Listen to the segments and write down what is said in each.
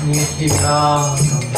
Nityananda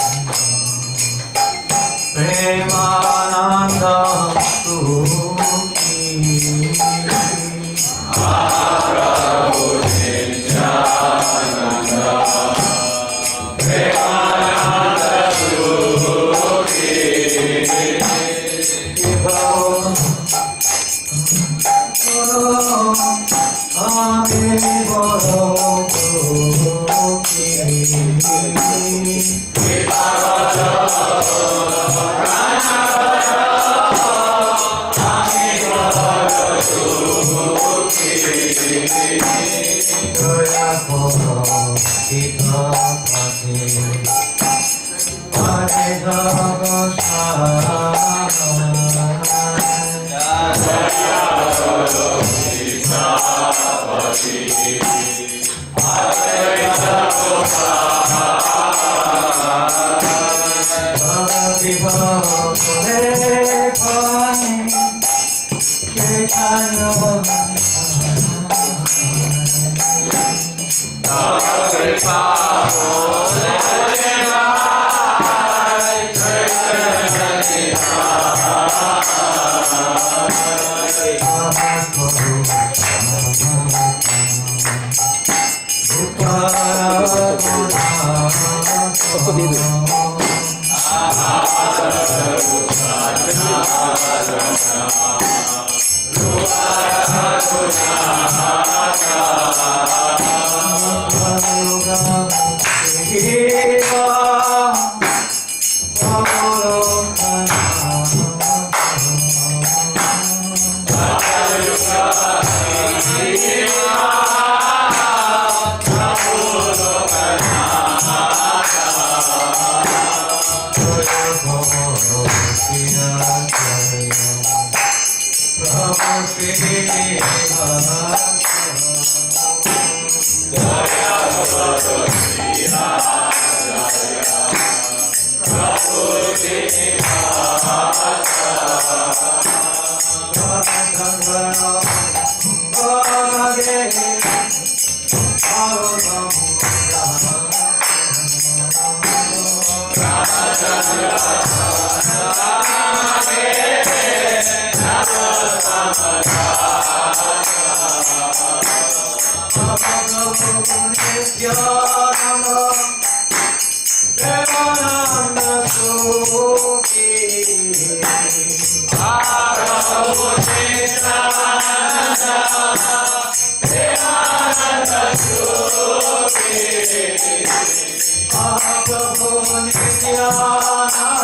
Mahaprabhu Nityananda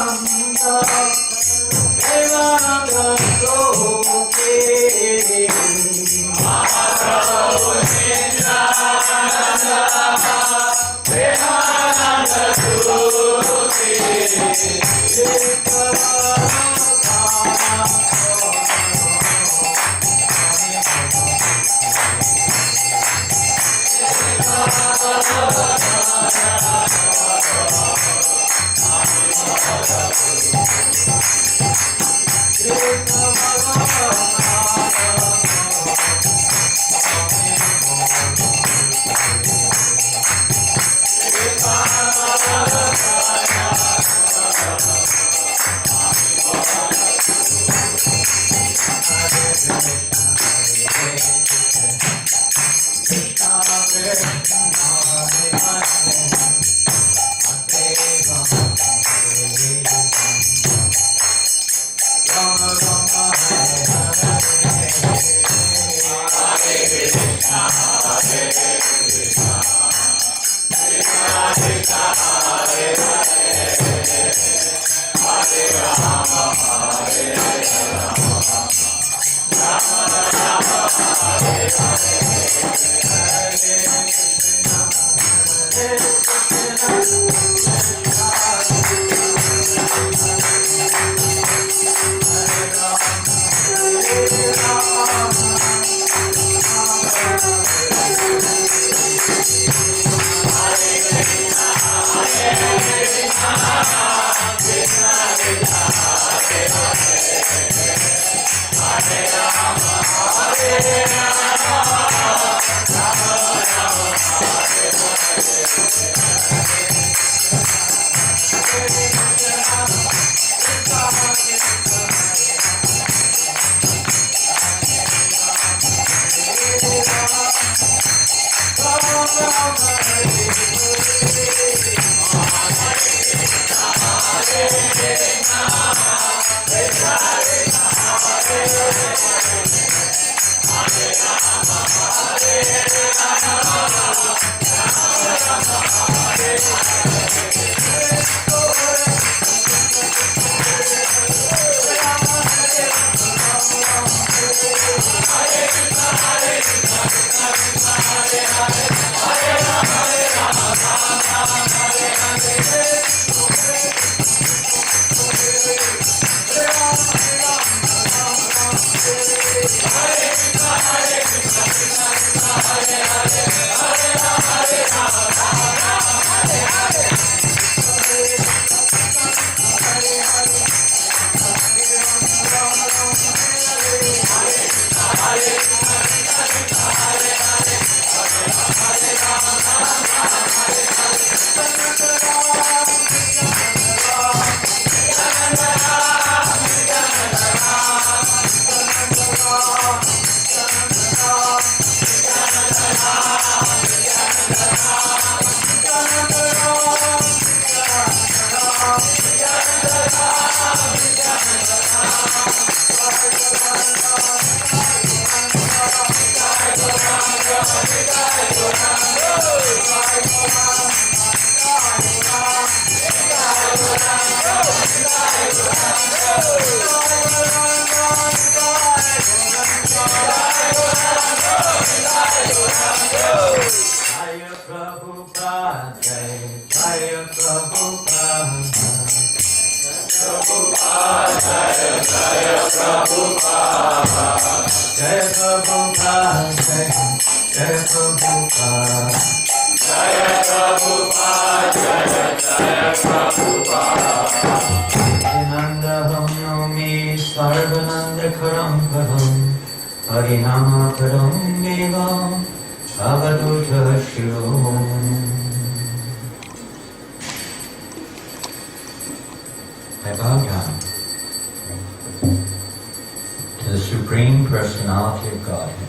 Devananda Soke Mahaprabhu Nityananda Devananda Soke I bow down to the Supreme Personality of Godhead,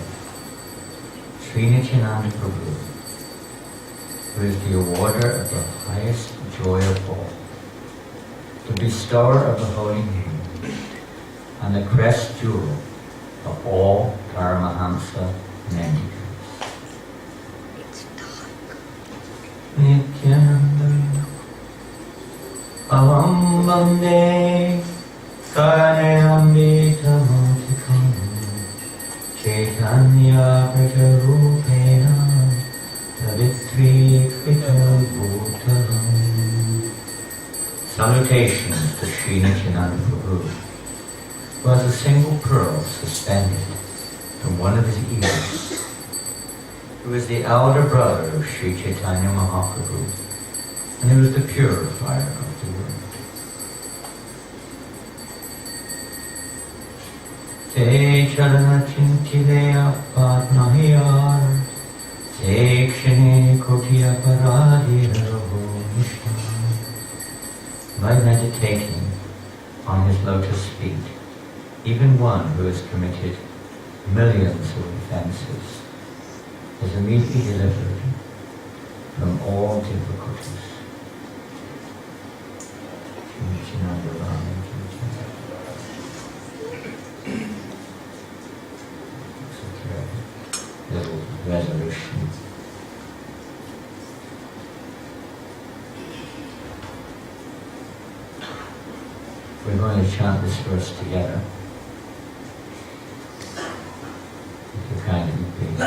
Sri Nityananda Prabhu, who is the awarder of the highest joy of all, the bestower of the holy name, and the crest jewel of all Paramahamsa mendicants. Nityananda Namaste Karnamritamotikam Chaitanya Pratarupena Savitrikrita Bhutaham. Salutations to Sri Nityananda Prabhu, who has a single pearl suspended from one of his ears, who is the elder brother of Sri Chaitanya Mahaprabhu, and who is the purifier of the world. Te charana chintileya padmahiyar, te kshane kotiya paradiraho nishtam. By meditating on his lotus feet, even one who has committed millions of offenses is immediately delivered from all difficulties. Little resolution. We're going to chant this verse together. If you kindly please.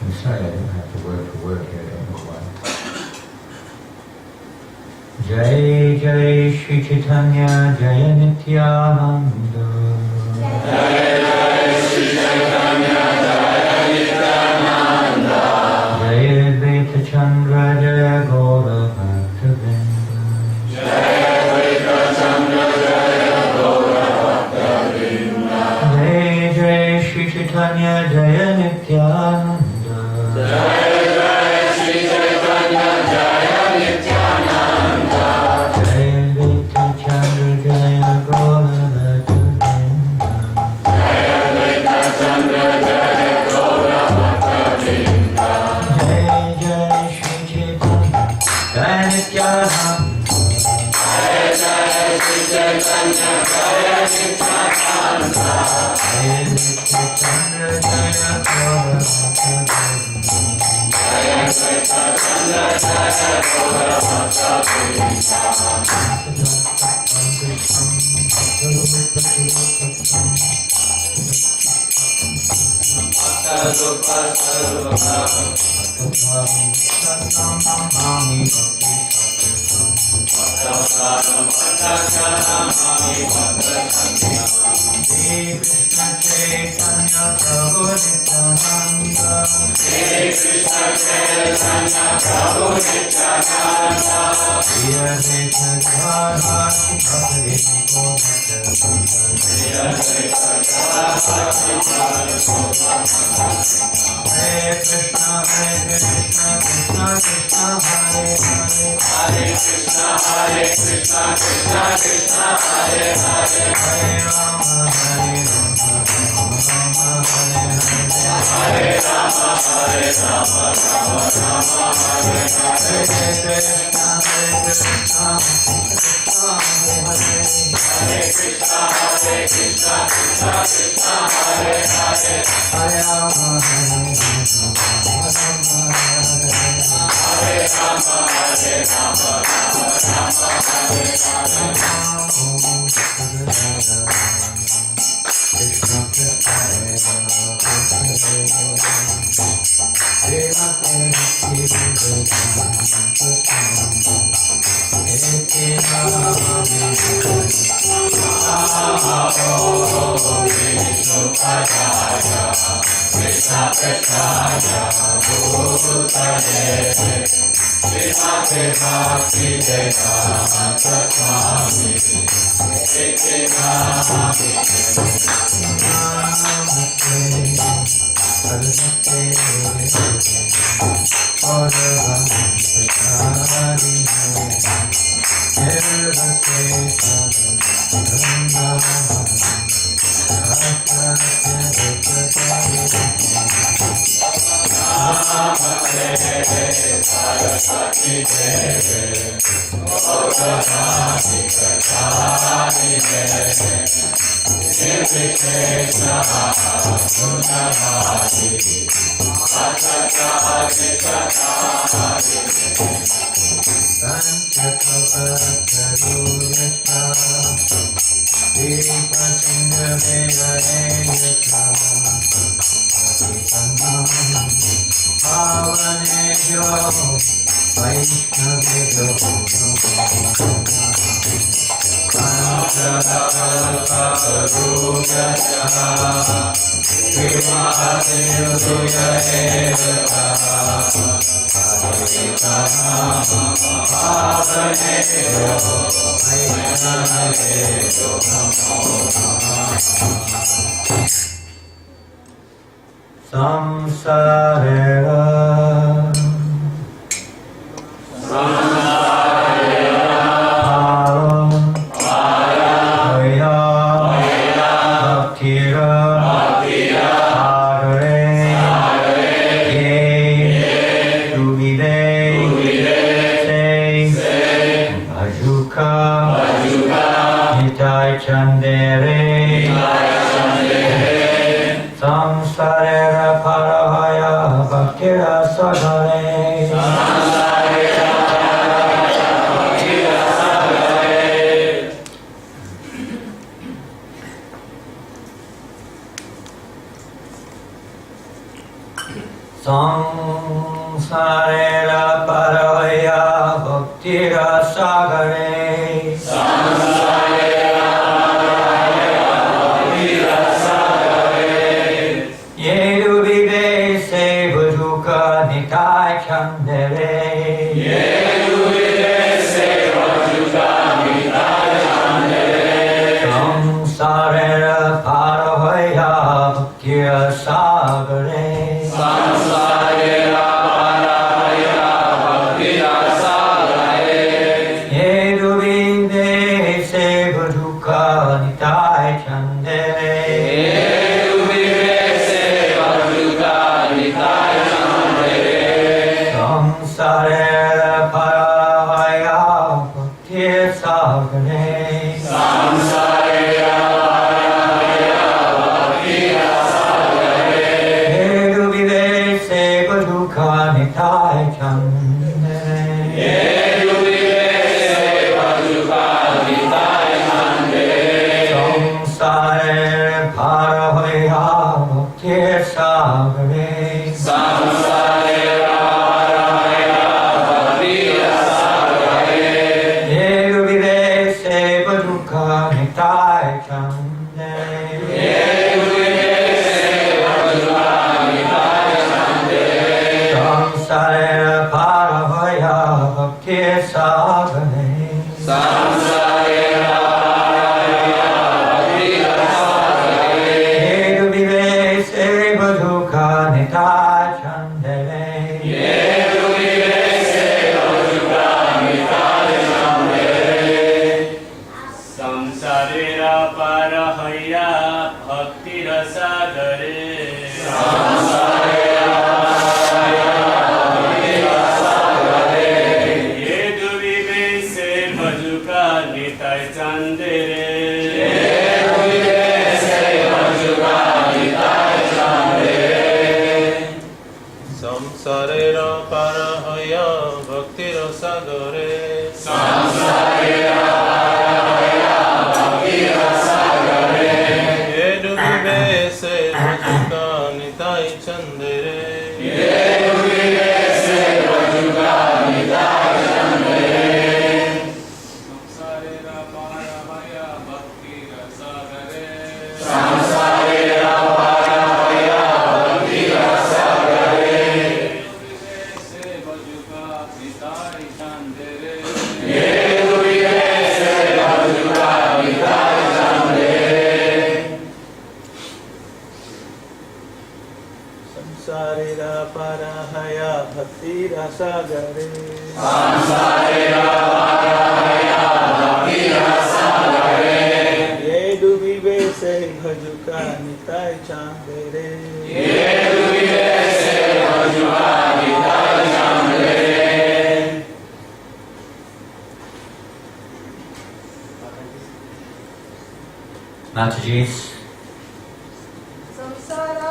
I'm sorry I don't have the word for word here, I don't know why. Jai Jai Shri Chaitanya Jaya Nityananda. Jai Jai Shri Chaitanya Jaya Nityananda. Jaya Advaita Chandra Jaya Gaura Bhakta-vrinda. Jaya Advaita Chandra Jaya Gaura Bhakta-vrinda. Jai Jai Shri Chaitanya Jaya Nityananda. Jai Jai Shri Chaitanya Jaya Nityananda. Jaya Advaita Chandra Jaya Gaura Bhakta-vrinda. Jaya Advaita Chandra Jaya Gaura Bhakta-vrinda. Jai Jai Shri Chaitanya Jaya Nityananda. Jai Jai Shri Chaitanya Jaya Nityananda. Jaya Advaita Chandra Jaya Gaura Bhakta-vrinda. Jaya Advaita Chandra Jaya Gaura Krishna Chaitanya Prabhu Nityananda. Krishna Chaitanya Prabhu Nityananda. Shri Advaita Gadadhara Shri Hare Krishna Krishna Krishna Hare Hare. Hare Krishna Krishna Krishna Hare Hare. Hare Rama Hare Rama Rama Hare Hare. Hare Rama Rama Rama Hare Hare. Hare Krishna Krishna Hare Hare. Hare Krishna Krishna Krishna Hare Hare. Hare Rama Hare Rama Rama Hare Hare. Hare Rama Rama Hare Hare. Krishna Krishna Hare Rama Krishna Hare Rama Krishna Krishna Bhutale Srimate Bhakti Vedanta Swami Mataji's. Samsara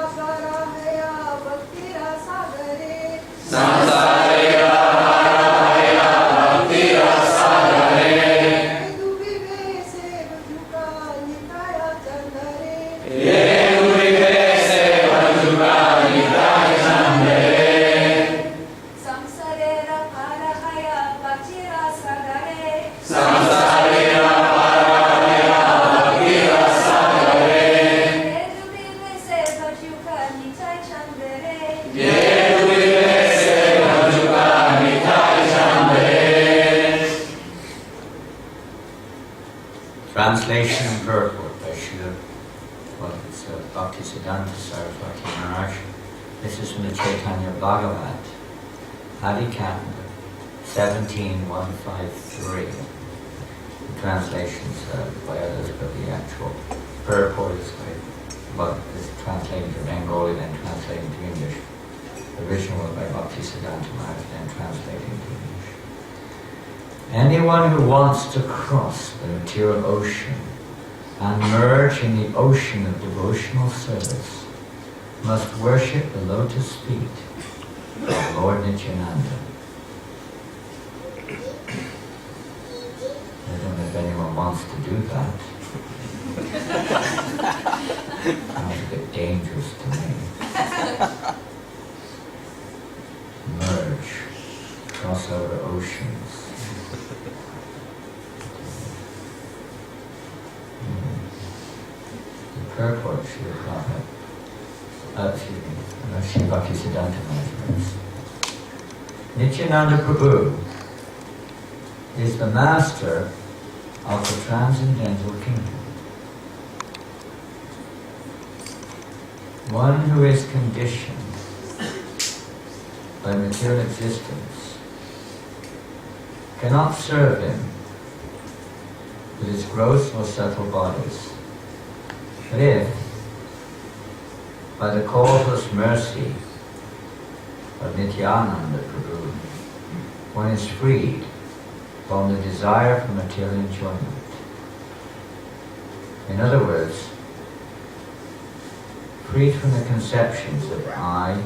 Bhagavat, Adikanda 17.153. The translations by others, but the actual purport is translated to Bengali, then translated to English. The original was by Bhaktisiddhanta Maharaj, then translated into English. Anyone who wants to cross the material ocean and merge in the ocean of devotional service must worship the lotus feet of Lord Nityananda. I don't know if anyone wants to do that. Sounds a bit dangerous to me. Merge, cross over oceans. The purport Sri Prabhupada, Sri Bhaktisiddhanta Maharaj. Nityananda Prabhu is the master of the transcendental kingdom. One who is conditioned by material existence cannot serve him with his gross or subtle bodies. But if, by the causeless mercy of Nityananda Prabhu, one is freed from the desire for material enjoyment. In other words, freed from the conceptions of I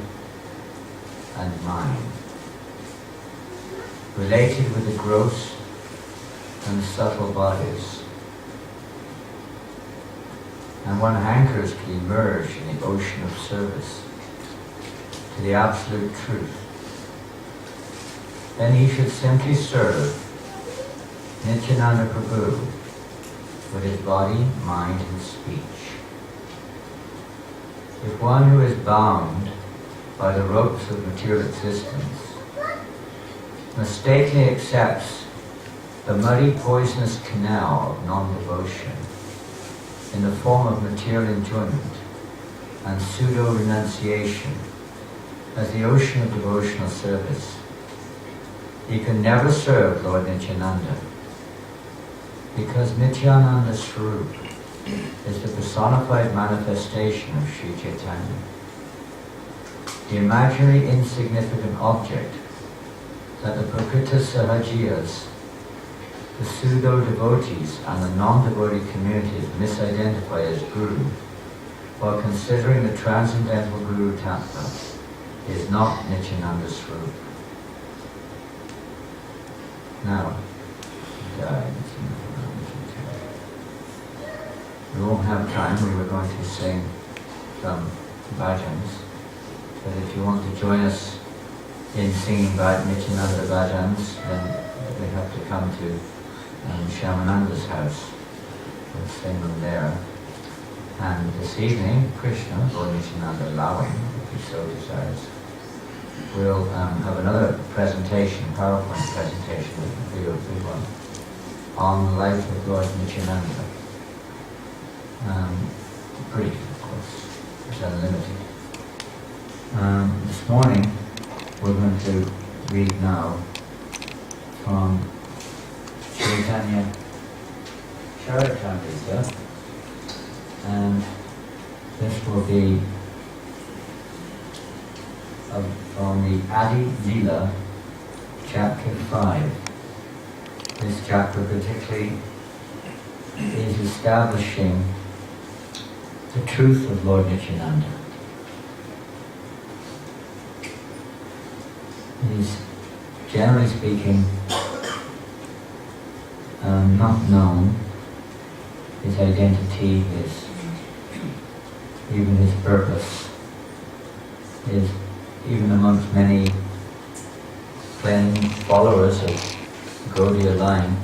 and mine, related with the gross and subtle bodies, and one hankers to emerge in the ocean of service to the absolute truth, then he should simply serve Nityananda Prabhu with his body, mind, and speech. If one who is bound by the ropes of material existence mistakenly accepts the muddy, poisonous canal of non-devotion in the form of material enjoyment and pseudo-renunciation as the ocean of devotional service, he can never serve Lord Nityananda, because Nityananda Swarup is the personified manifestation of Sri Chaitanya. The imaginary insignificant object that the Prakrita Sahajiyas, the pseudo-devotees and the non-devotee communities misidentify as Guru, while considering the transcendental Guru Tattva, is not Nityananda Swarup. Now, we won't have time. We were going to sing some bhajans, but if you want to join us in singing Nityananda bhajans, then we have to come to Shyamananda's house. We'll sing them there. And this evening, Krishna, Lord Nityananda allowing, if he so desires, we'll have another presentation, PowerPoint presentation, a big one, on the life of Lord Nityananda. Brief, of course, it's unlimited. This morning, we're going to read now from Chaitanya Charitamrita, and this will be from the Adi Lila, chapter 5. This chapter particularly is establishing the truth of Lord Nityananda. He's, generally speaking, not known. His identity, even his purpose, is even amongst many claiming followers of Gaudiya line,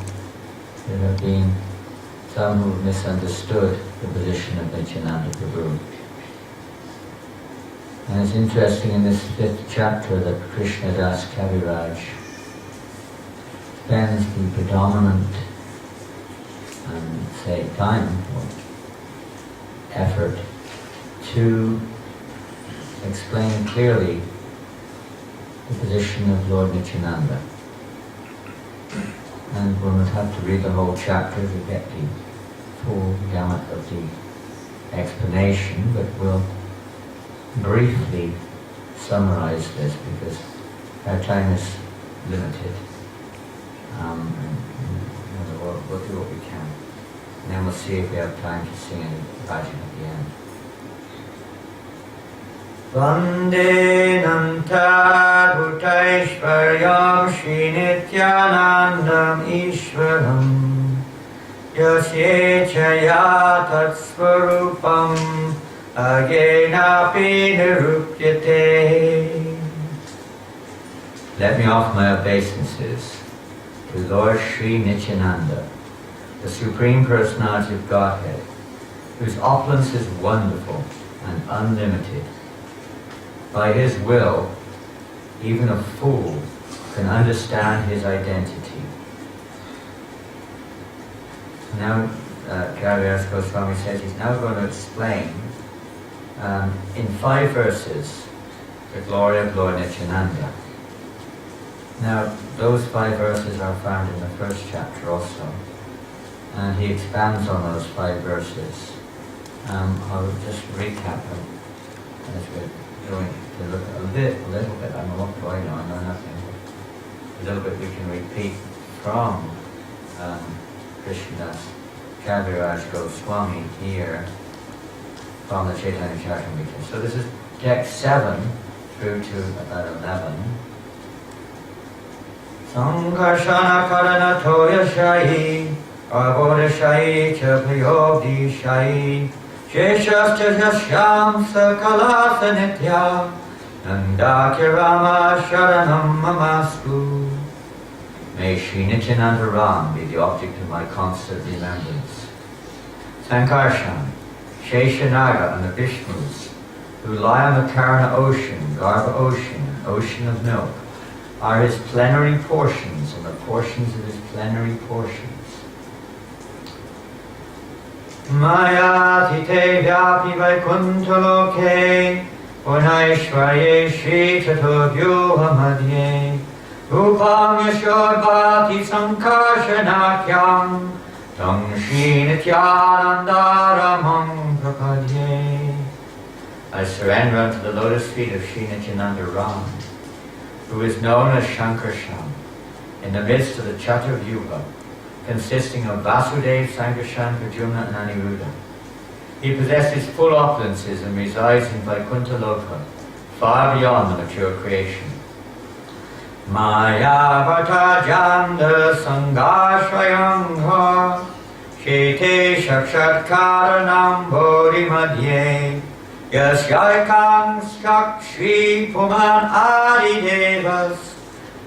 there have been some who have misunderstood the position of Nityananda Prabhu. And it's interesting in this 5th chapter that Krishnadas Kaviraj spends the predominant time or effort to explain clearly the position of Lord Nityananda. And we'll not have to read the whole chapter to get the full gamut of the explanation, but we'll briefly summarize this because our time is limited. We'll do what we can. And then we'll see if we have time to sing any bhajan at the end. Vande Nanta Bhutaishvaryam Shri Nityanandam Ishvaram Yasyecha Tatsvarupam Agenapi Nirupyate. Let me offer my obeisances to Lord Sri Nityananda, the Supreme Personality of Godhead, whose opulence is wonderful and unlimited. By his will, even a fool can understand his identity. Now, Kaviraj Goswami says he's now going to explain in 5 verses the glory of Lord Nityananda. Now, those 5 verses are found in the first chapter also, and he expands on those 5 verses. I'll just recap them as we're going to look a little bit. I know what do I know? I know nothing. A little bit we can repeat from Krishnadas Kaviraj Goswami here from the Chaitanya Charitamrita. So this is text 7 through to about 11. Sankarshana karana toya shahi Arboda shahi chapayogdi shahi Sheshascha jashyam sakalasa nitya Nandakirama sharanam mamastu. May Sri Nityananda Ram be the object of my constant remembrance. Sankarshan, Sheshanaga and the Vishnus, who lie on the Karana ocean, Garbha ocean, ocean of milk, are his plenary portions and the portions of his plenary portions. Maya tite vyapi vaikuntaloke Punaishvarye Shri Chaturvyuha madhye Upam yashodvati sankarshanakyam Tam Shri Nityanandaramam prapadye. I surrender unto the lotus feet of Sri Nityananda Ram, who is known as Shankarshan, in the midst of the Chaturvyuha, consisting of Vasudev, Sankarshan, Pradyumna and Aniruddha. He possesses full opulences and resides in Vaikuntha Loka, far beyond the mature creation. Maya Vata Janda Sangashvayangha Shete Shakshatkaranam Bodhi Madhye Yasyaikang Skakshri Puman Adi Devas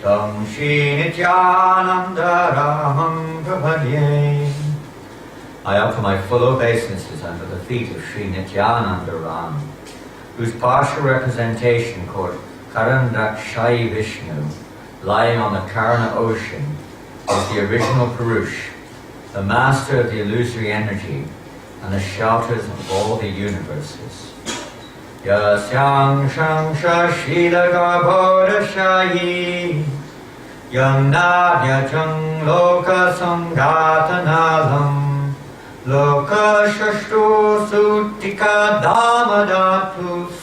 Tam Shri Nityananda Ramam Prapadye. I offer my full obeisances under the feet of Sri Nityananda Ram, whose partial representation called Karandakshayi Vishnu, lying on the Karana ocean, is the original Purush, the master of the illusory energy and the shelters of all the universes. Yasyang Shangsha Shila Garbhodashayi Yang Nadyajang Loka Sangatanalam Loka Shashtu Sutika Damadatus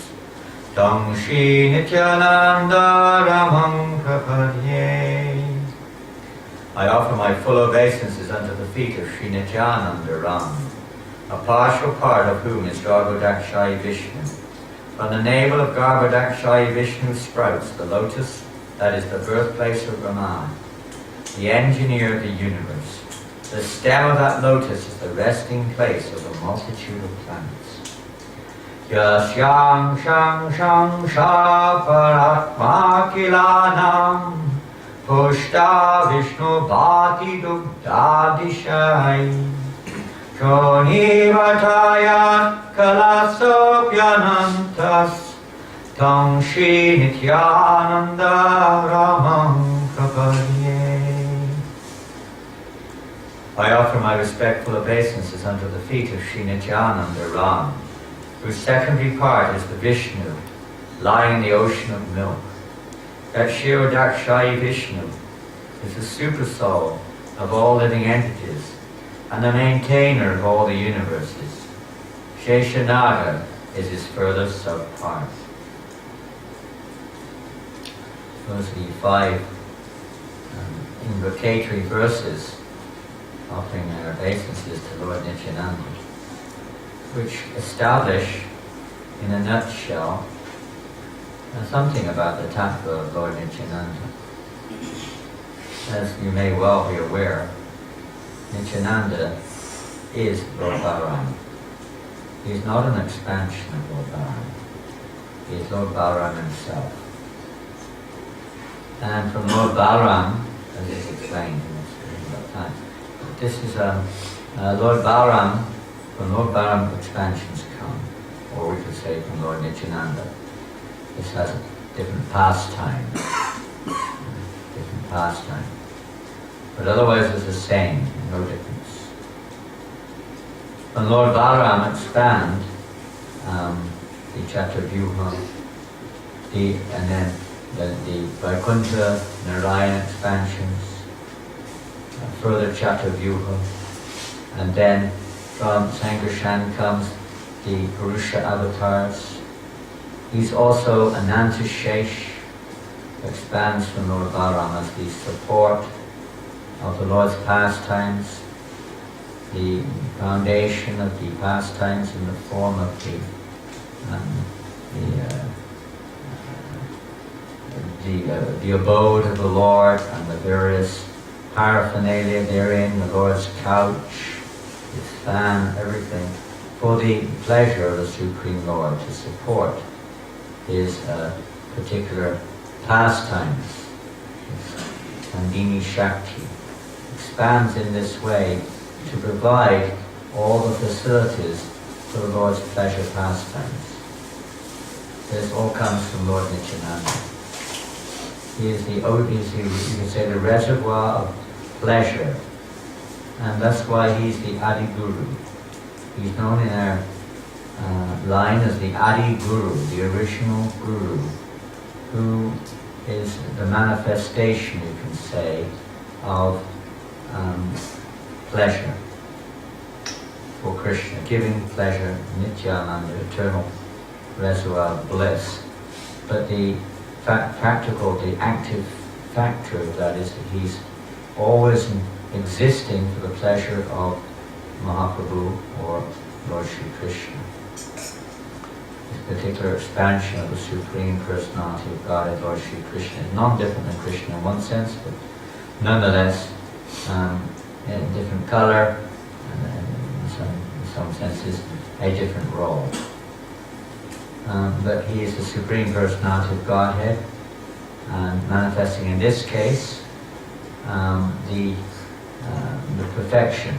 Tam Shri Nityananda Ramam Prapadye. I offer my full obeisances unto the feet of Sri Nityananda Ram, a partial part of whom is Garbhodakshayi Vishnu. From the navel of Garbhodakshayi Vishnu sprouts the lotus that is the birthplace of Brahman, the engineer of the universe. The stem of that lotus is the resting place of the multitude of planets. Yasyang shang shang shaparatma kilanam pushta Vishnu bhati dugdha dishai Shoni vatayat kalasopyanantas Tam Shri Nityananda Ramam Prapadye. I offer my respectful obeisances unto the feet of Sri Nityananda Ram, whose secondary part is the Vishnu, lying in the ocean of milk. That Trayodashi Vishnu is the super soul of all living entities and the maintainer of all the universes. Sheshanaga is his furthest subpart. Those are the 5 invocatory verses offering their obeisances to Lord Nityananda, which establish, in a nutshell, something about the tattva of Lord Nityananda. As you may well be aware, Nityananda is Lord Balaram. He is not an expansion of Lord Balaram. He is Lord Balaram himself. And from Lord Balaram, as is explained in this time, this is Lord Balaram, from Lord Balaram expansions come, or we could say from Lord Nityananda. This has a different pastime. But otherwise it's the same, no difference. When Lord Balaram expand the Chaturyuha, and then the Vaikuntha, Narayana expansions, further Chaturyuha, and then from Sankarshan comes the Purusha avatars. He's also Anantashesh, expands from Lord Balaram as the support of the Lord's pastimes, the foundation of the pastimes in the form of the abode of the Lord and the various paraphernalia therein, the Lord's couch, his fan, everything, for the pleasure of the Supreme Lord, to support his particular pastimes. Nandini Shakti expands in this way to provide all the facilities for the Lord's pleasure pastimes. This all comes from Lord Nityananda. He is you can say, the reservoir of pleasure, and that's why he's the Adi Guru. He's known in our line as the Adi Guru, the original Guru, who is the manifestation, you can say, of pleasure for Krishna, giving pleasure, Nityananda, eternal reservoir of bliss. But the practical, the active factor of that is that he's always existing for the pleasure of Mahaprabhu or Lord Shri Krishna. This particular expansion of the Supreme Personality of Godhead, Lord Shri Krishna, is non-different than Krishna in one sense, but nonetheless in a different color, and in some senses a different role. But he is the Supreme Personality of Godhead, and manifesting in this case the perfection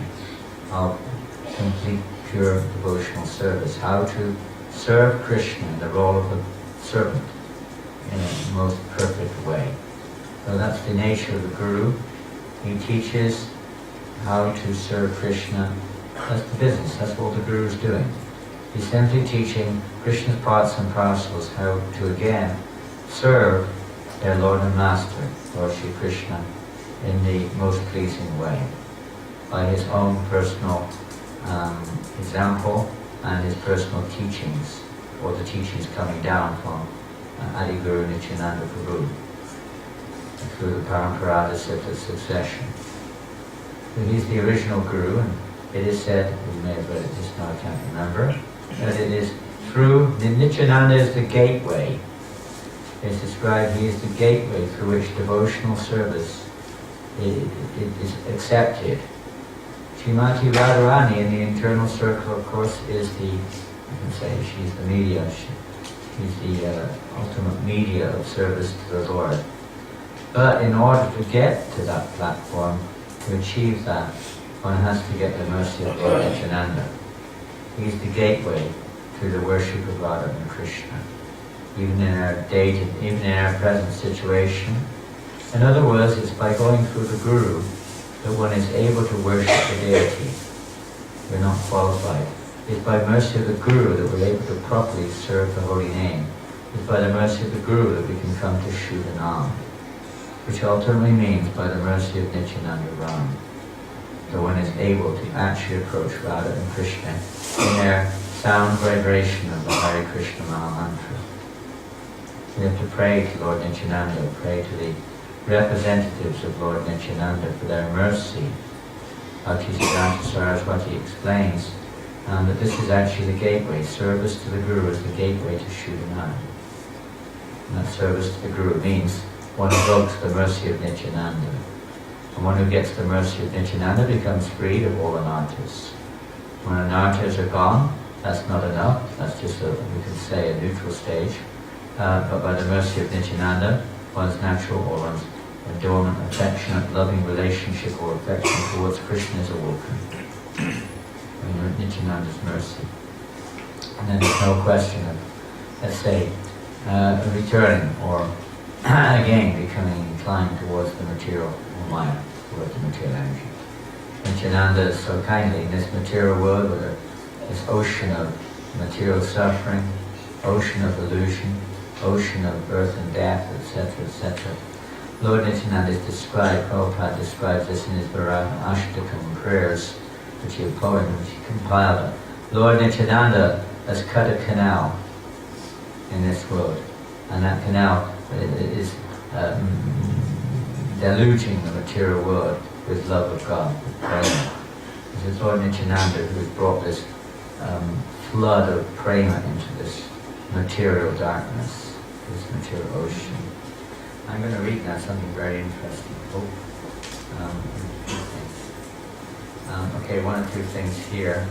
of complete pure devotional service, how to serve Krishna in the role of the servant in a most perfect way. So that's the nature of the Guru. He teaches how to serve Krishna. That's the business, that's what the Guru is doing. He's simply teaching Krishna's parts and parcels how to again serve their Lord and Master, Lord Shri Krishna, in the most pleasing way, by his own personal example and his personal teachings, or the teachings coming down from Adi Guru Nityananda Prabhu through the Parampara succession. So he's the original Guru, and it is said, we may have read it just now, I can't remember, that it is through, Nityananda is the gateway. It's described, he is the gateway through which devotional service is accepted. Srimati Radharani in the internal circle, of course, is the, I can say, she's the media, she's the ultimate media of service to the Lord. But in order to get to that platform, to achieve that, one has to get the mercy of Lord Nityananda. He's the gateway to the worship of Radha and Krishna, even in our present situation. In other words, it's by going through the Guru that one is able to worship the deity. We're not qualified. It's by mercy of the Guru that we're able to properly serve the holy name It is by the mercy of the Guru that we can come to Shuddhanam, which ultimately means by the mercy of Nityananda Ram, that one is able to actually approach Radha and Krishna in their sound vibration of the Hare Krishna Maha Mantra. We have to pray to Lord Nityananda, pray to the representatives of Lord Nityananda for their mercy. Bhaktisiddhanta Saraswati explains that this is actually the gateway. Service to the Guru is the gateway to Shuddhanam. And that service to the Guru means one invokes the mercy of Nityananda. And one who gets the mercy of Nityananda becomes freed of all anarthas. When anarthas are gone, that's not enough. That's just, we can say, a neutral stage. But by the mercy of Nityananda, one's natural or one's adornment, affectionate, loving relationship or affection towards Krishna is awoken. Nityananda's mercy. And then there's no question of, let's say, returning or again becoming inclined towards the material or Maya, towards the material energy. Nityananda is so kindly in this material world with this ocean of material suffering, ocean of illusion, ocean of birth and death, etc., etc. Lord Nityananda is described, Prabhupada describes this in his Ashtakam prayers, which he poem, which he compiled. Lord Nityananda has cut a canal in this world, and that canal is deluging the material world with love of God, with prema. This is Lord Nityananda who has brought this flood of prema into this material darkness, this material ocean. I'm going to read now something very interesting. Okay, one or two things here.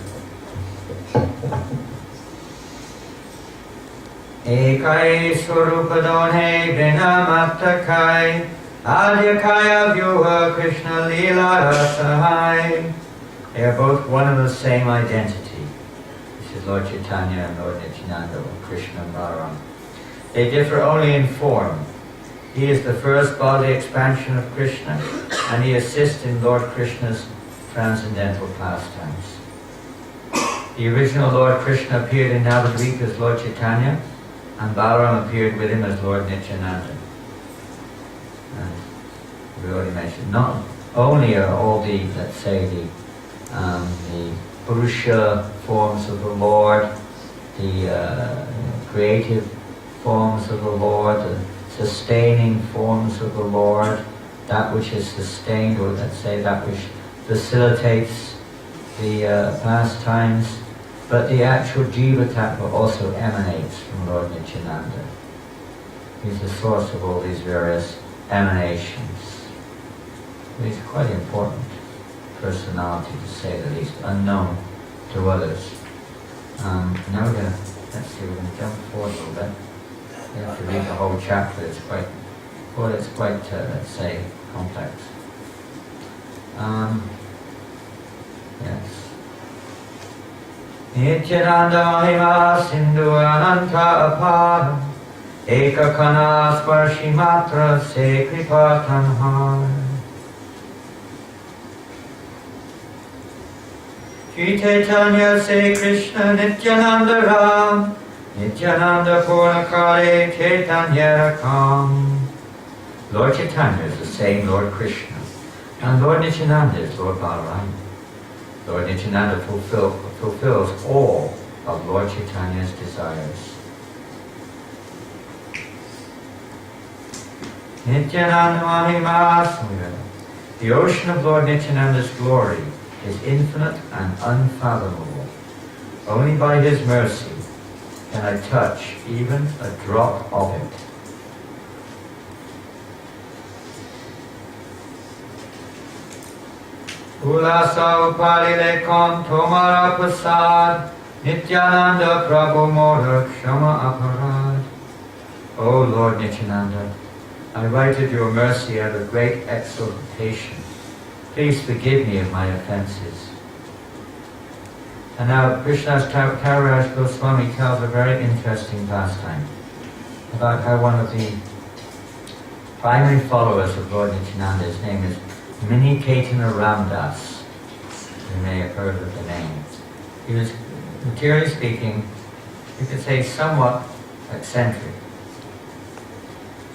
Ekai Swarupadone Vinamatakai Adyakaya Vyuha Krishna Lila Rasahai. They are both one and the same identity. This is Lord Chaitanya and Lord Nityananda, or Krishna and Balaram. They differ only in form. He is the first bodily expansion of Krishna, and he assists in Lord Krishna's transcendental pastimes. The original Lord Krishna appeared in Navadvip as Lord Chaitanya, and Balaram appeared with him as Lord Nityananda. And we already mentioned, not only are all the, let's say, the Purusha forms of the Lord, the creative forms of the Lord, the sustaining forms of the Lord, that which is sustained, or let's say that which facilitates the pastimes, but the actual Jiva Tattva also emanates from Lord Nityananda. He's the source of all these various emanations. He's quite an important personality, to say the least, unknown to others. Now we're going to, let's see, we're going to jump forward a little bit. You have to read the whole chapter. It's quite, let's say, complex. Yes. Nityananda Mahima Sindhu Ananta Apara Eka Kana Sparshi Matra Se Kripa Tanhar. Shri Chaitanya Se Krishna Nityananda Ram Nityananda Purnakale Chaitanya Rakam. Lord Chaitanya is the same Lord Krishna, and Lord Nityananda is Lord Balaram. Lord Nityananda fulfills all of Lord Chaitanya's desires. Nityananda Mahima. The ocean of Lord Nityananda's glory is infinite and unfathomable. Only by his mercy can I touch even a drop of it. Ulasa upalile kon tomara prasad Nityananda Prabhu Mora Kshama Aparad. O Lord Nityananda, I write of your mercy out of great exultation. Please forgive me of my offenses. And now Krishnadas Kaviraj Goswami tells a very interesting pastime about how one of the primary followers of Lord Nityananda, his name is Mini Caitanya Ramdas. You may have heard of the name. He was, materially speaking, you could say somewhat eccentric.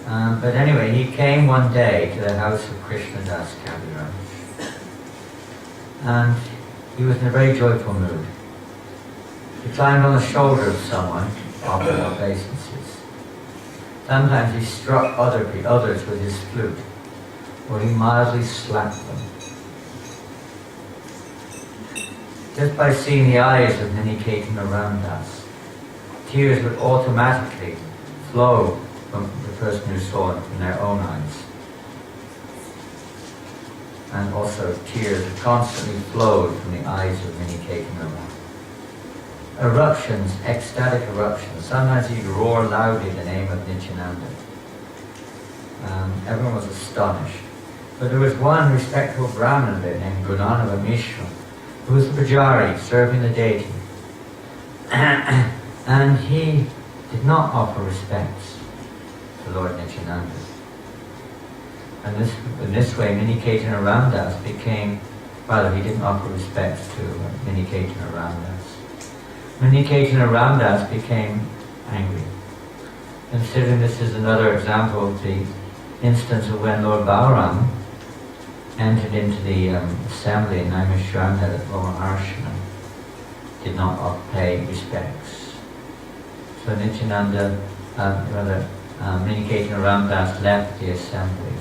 But anyway, he came one day to the house of Krishnadas Kaviraj, and he was in a very joyful mood. He climbed on the shoulder of someone, offering obeisances. Sometimes he struck others with his flute, or he mildly slapped them. Just by seeing the eyes of Nityanaanda around us, tears would automatically flow from the person who saw it in their own eyes. And also tears constantly flowed from the eyes of Nityanaanda. Eruptions, ecstatic eruptions. Sometimes he'd roar loudly the name of Nityananda. Everyone was astonished. But there was one respectable Brahmin there named Gunanava Mishra, who was the Pujari serving the deity. And he did not offer respects to Lord Nityananda. And in this way, Nityanaanda Ramdas became, rather, he didn't offer respects to Nityanaanda Ramdas. Nityanaanda Ramdas became angry. Considering this is another example of the instance of when Lord Balaram entered into the assembly in Naimisharana at Lomaharshana, did not pay respects. So Nityanaanda Ramdas left the assembly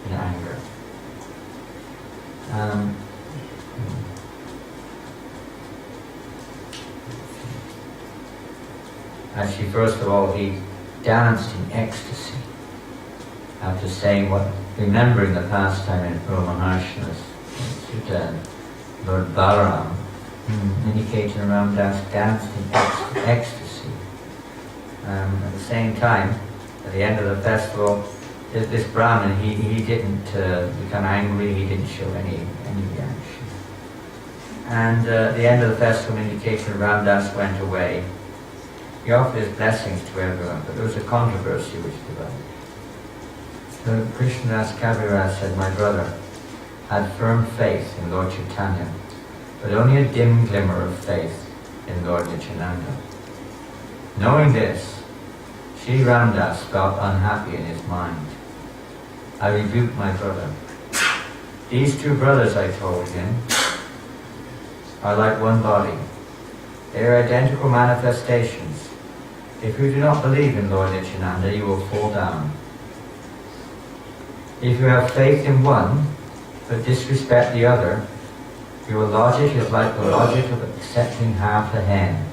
in anger. Actually, first of all, he danced in ecstasy after remembering the pastime in Lomaharshana's Sutta, Lord Balaram. Nityanaanda Ramdas danced in ecstasy. At the same time, at the end of the festival, this Brahmin, he didn't become angry, he didn't show any reaction. And at the end of the festival, Nityanaanda Ramdas went away. He offered his blessings to everyone, but there was a controversy which developed. So Krishnadas Kaviraj said, my brother had firm faith in Lord Chaitanya, but only a dim glimmer of faith in Lord Nityananda. Knowing this, Sri Ramdas felt unhappy in his mind. I rebuked my brother. These two brothers, I told him, are like one body. They are identical manifestations. If you do not believe in Lord Nityananda, you will fall down. If you have faith in one, but disrespect the other, your logic is like the logic of accepting half a hen.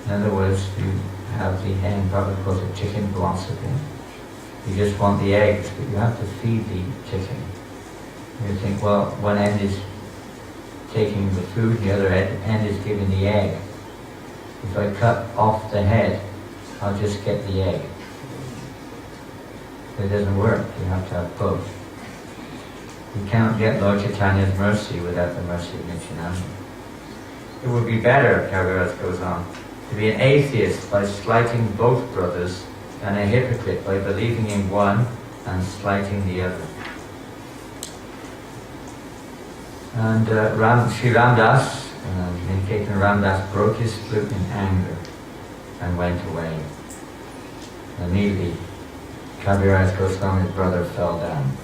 In other words, you have the hen, probably calls it chicken philosophy. You just want the eggs, but you have to feed the chicken. You think, well, one end is taking the food, the other end is giving the egg. If I cut off the head, I'll just get the egg. But it doesn't work. You have to have both. You cannot get Lord Chaitanya's mercy without the mercy of Nityananda. It would be better, Kaviraj goes on, to be an atheist by slighting both brothers than a hypocrite by believing in one and slighting the other. And Sri Ramdas, Nityanaanda Ramdas, broke his flute in anger and went away. Immediately, Kaviraj Goswami's brother fell down.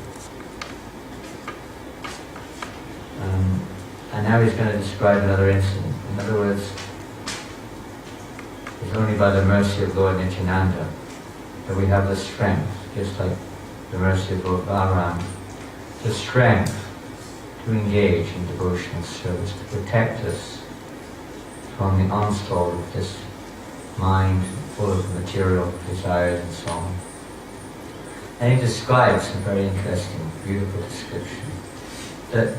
And now he's going to describe another incident. In other words, it's only by the mercy of Lord Nityananda that we have the strength, just like the mercy of Lord Balaram, the strength to engage in devotional service, to protect us from the onslaught of this mind full of material desires and so on. And he describes a very interesting, beautiful description. That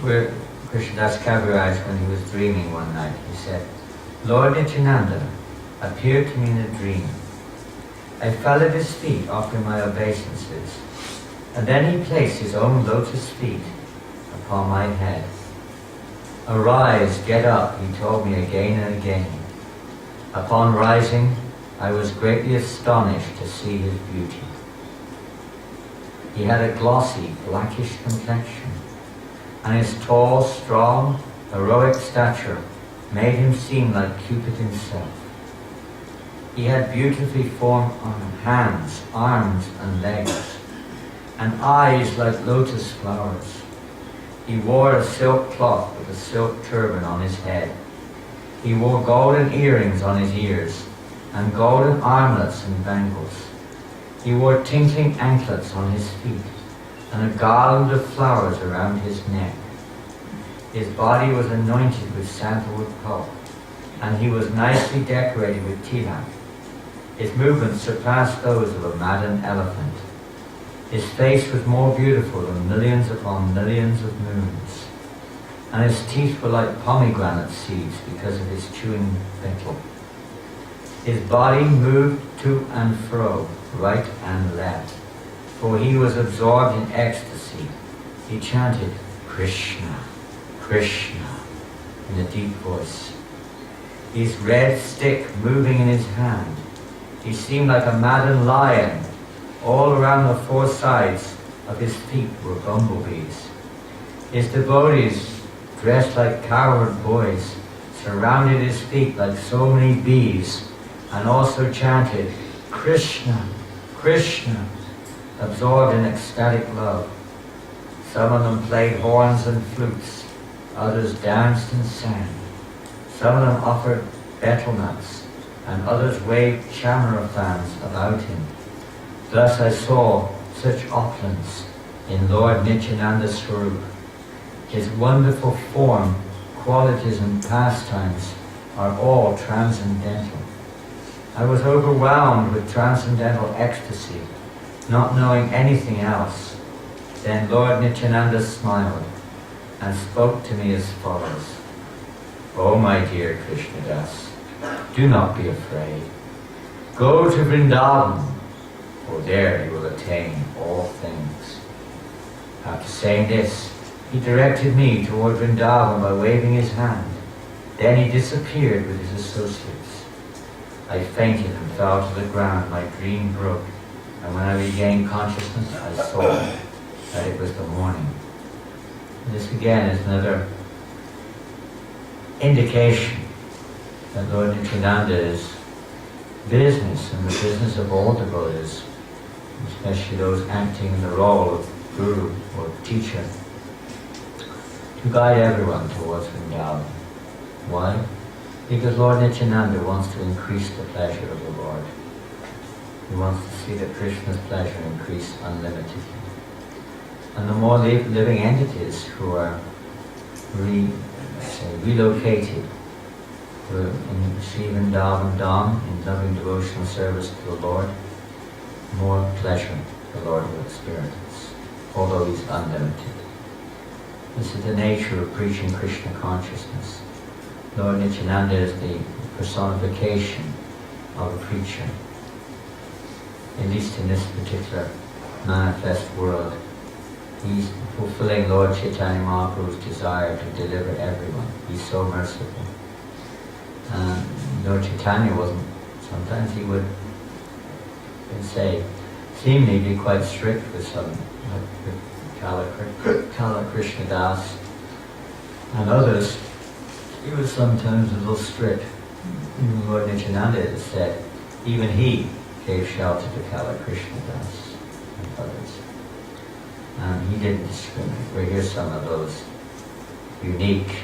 where Krishnadas Kaviraj, when he was dreaming one night, he said, Lord Nityananda appeared to me in a dream. I fell at his feet offering my obeisances, and then he placed his own lotus feet upon my head. Arise, get up, he told me again and again. Upon rising, I was greatly astonished to see his beauty. He had a glossy, blackish complexion, and his tall, strong, heroic stature made him seem like Cupid himself. He had beautifully formed hands, arms and legs, and eyes like lotus flowers. He wore a silk cloth with a silk turban on his head. He wore golden earrings on his ears, and golden armlets and bangles. He wore tinkling anklets on his feet, and a garland of flowers around his neck. His body was anointed with sandalwood pulp, and he was nicely decorated with tilak. His movements surpassed those of a maddened elephant. His face was more beautiful than millions upon millions of moons, and his teeth were like pomegranate seeds because of his chewing betel. His body moved to and fro, right and left, for he was absorbed in ecstasy. He chanted, Krishna, Krishna, in a deep voice. His red stick moving in his hand, he seemed like a maddened lion. All around the four sides of his feet were bumblebees. His devotees, dressed like cowherd boys, surrounded his feet like so many bees, and also chanted, Krishna, Krishna, absorbed in ecstatic love. Some of them played horns and flutes, others danced and sang. Some of them offered betel nuts, and others waved chamara fans about him. Thus I saw such opulence in Lord Nityananda's Swarup. His wonderful form, qualities and pastimes are all transcendental. I was overwhelmed with transcendental ecstasy, not knowing anything else. Then Lord Nityananda smiled and spoke to me as follows. Oh my dear Krishnadas, do not be afraid. Go to Vrindavan, for there you will attain all things. After saying this, he directed me toward Vrindavan by waving his hand. Then he disappeared with his associates. I fainted and fell to the ground. My dream broke, and when I regained consciousness, I saw that it was the morning. And this again is another indication that Lord Nityananda's business and the business of all devotees, especially those acting in the role of guru or teacher, to guide everyone towards Vrindavan. Why? Because Lord Nityananda wants to increase the pleasure of the Lord. He wants to see that Krishna's pleasure increase unlimitedly. And the more living entities who are relocated in Sri Vrindavan Dham in loving devotional service to the Lord, more pleasure the Lord will experience, although He's unlimited. This is the nature of preaching Krishna consciousness. Lord Nityananda is the personification of a preacher, at least in this particular manifest world. He's fulfilling Lord Chaitanya Mahaprabhu's desire to deliver everyone. He's so merciful. Lord Chaitanya wasn't, sometimes he would, say, seemingly be quite strict with some, like Kala Krishna Das, and others. He was sometimes a little strict. Even Lord Nityananda has said, even he gave shelter to Kala Krishna Das and others. He didn't discriminate. We hear some of those unique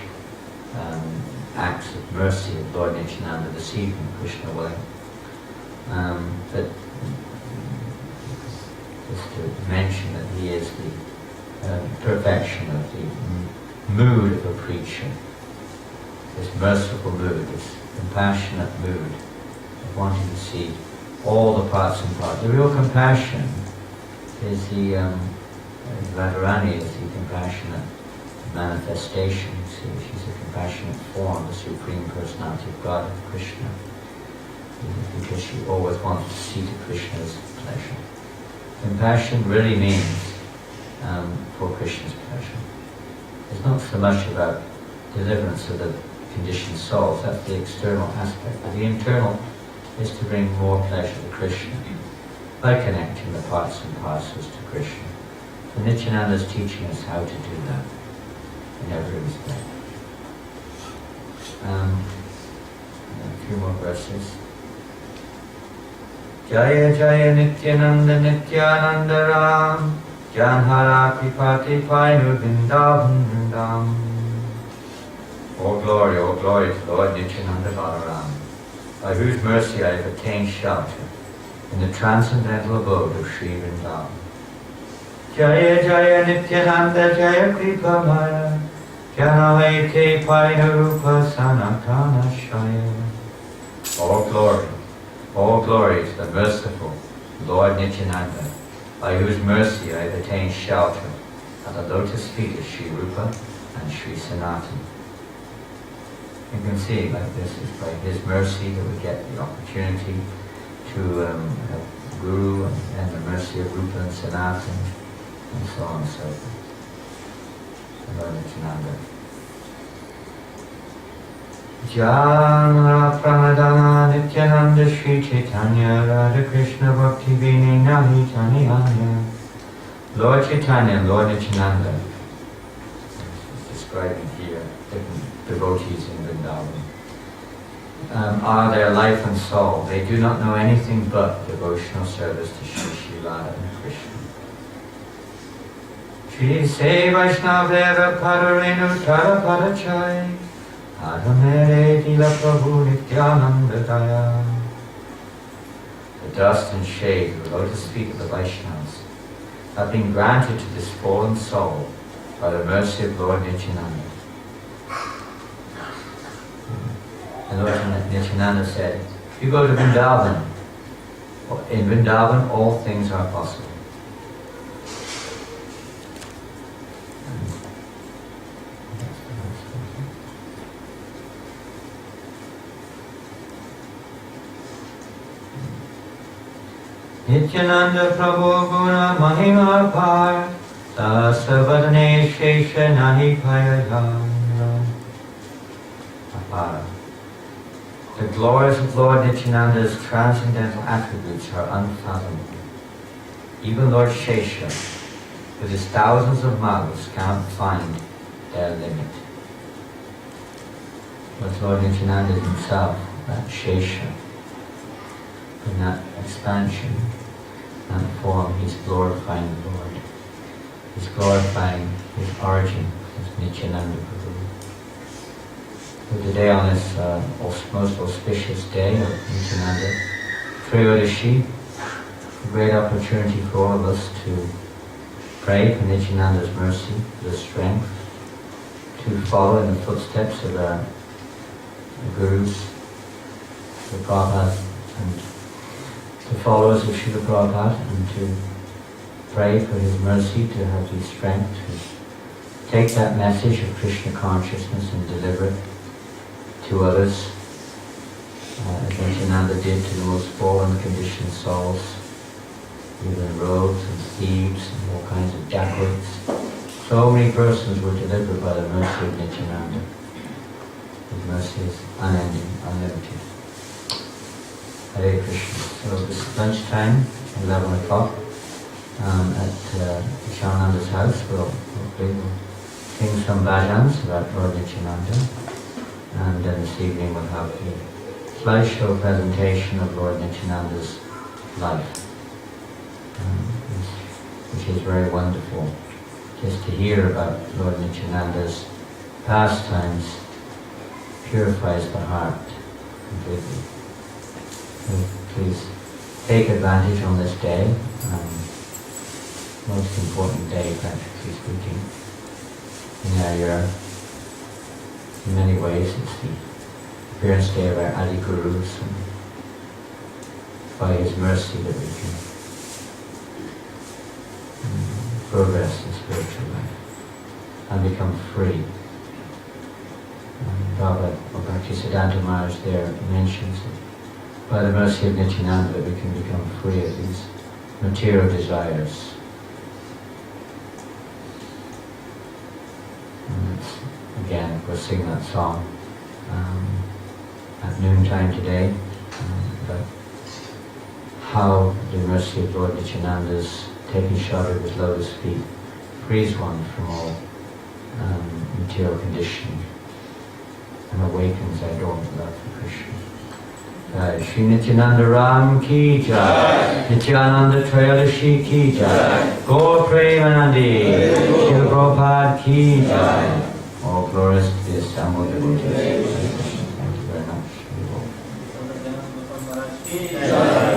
acts of mercy of Lord Nityananda this evening, Krishna willing. But just to mention that he is the perfection of the mood of a preacher. This merciful mood, this compassionate mood of wanting to see all the parts and parts. The real compassion is the Radharani is the compassionate manifestation. She's a compassionate form, the Supreme Personality of God, Krishna, because she always wanted to see to Krishna's pleasure. Compassion really means for Krishna's pleasure. It's not so much about deliverance of the conditioned souls, that's the external aspect, but the internal is to bring more pleasure to Krishna by connecting the parts and parcels to Krishna. So Nityananda is teaching us how to do that in every respect. A few more verses. Jaya Jaya Nityananda Nityananda Ram Janhara Kripati Painu Vrindavan Vrindam. All glory to Lord Nityananda Balaram, by whose mercy I have attained shelter in the transcendental abode of Sri Vrindavan. Jaya Jaya Nityananda Jaya Kripa Maya Janavete Painarupa Sanatana Shaya. All glory to the merciful Lord Nityananda, by whose mercy I have attained shelter at the lotus feet of Sri Rupa and Sri Sanatana. You can see like this is by his mercy that we get the opportunity to have Guru and the mercy of Rupa and Sanatana and so on and so forth. Lord Nityananda. Jana Pranadana Nityananda Shri Chaitanya Radha Krishna Bhakti Vini Nahi Taniyanya. Lord Chaitanya and Lord Nityananda is describing here different devotees in Vrindavan. Are their life and soul. They do not know anything but devotional service to Shri Radha and Krishna. Shri Se Vaishnavera Padarenu Tara Padachai Adhamere Dila Prabhu Nityananda Daya. The dust and shade of the lotus feet of the Vaishnavas have been granted to this fallen soul by the mercy of Lord Nityananda. And Lord Nityananda said, if you go to Vrindavan, in Vrindavan all things are possible. Nityananda Prabhu Guna Mahima Par Tasavadane Shesha Nahi Payadhana. The glories of Lord Nityananda's transcendental attributes are unfathomable. Even Lord Shesha, with his thousands of mouths, cannot find their limit. But Lord Nityananda himself, that Shesha, in that expansion, that form, he's glorifying the Lord. He's glorifying his origin as Nityananda Prabhu. So today, on this most auspicious day of NityanandaTrayodashi, a great opportunity for all of us to pray for Nityananda's mercy, the strength, to follow in the footsteps of our Gurus, the Prabhupada, and the followers of Srila Prabhupada, and to pray for his mercy, to have the strength to take that message of Krishna consciousness and deliver it to others, as Nityananda did to the most fallen conditioned souls, even rogues and thieves and all kinds of dacoits. So many persons were delivered by the mercy of Nityananda. His mercy is unending, unlimited. Hare Krishna. So this is lunchtime, 11 o'clock, at Nityananda's house. We'll sing some bhajans about Lord Nityananda, and then this evening we'll have the slideshow presentation of Lord Nityananda's life, which is very wonderful. Just to hear about Lord Nityananda's pastimes purifies the heart completely. So please take advantage on this day, most important day, practically speaking, in our year. In many ways, it's the appearance day of our Adi Gurus, and by his mercy that we can progress in spiritual life and become free. Bhakti-siddhanta Maharaj there mentions that by the mercy of Nityananda we can become free of these material desires. Again, we'll sing that song at noontime today, about how the mercy of Lord Nityananda's taking shelter of his lotus feet frees one from all material conditioning and awakens our dormant love for Krishna. Jai. Shri Nityananda Ram ki jai. NityanandaTrayodashi ki jai. Gaur Premanandi. Srila Prabhupada ki jai. All glories to the assembled devotees. Thank you very much.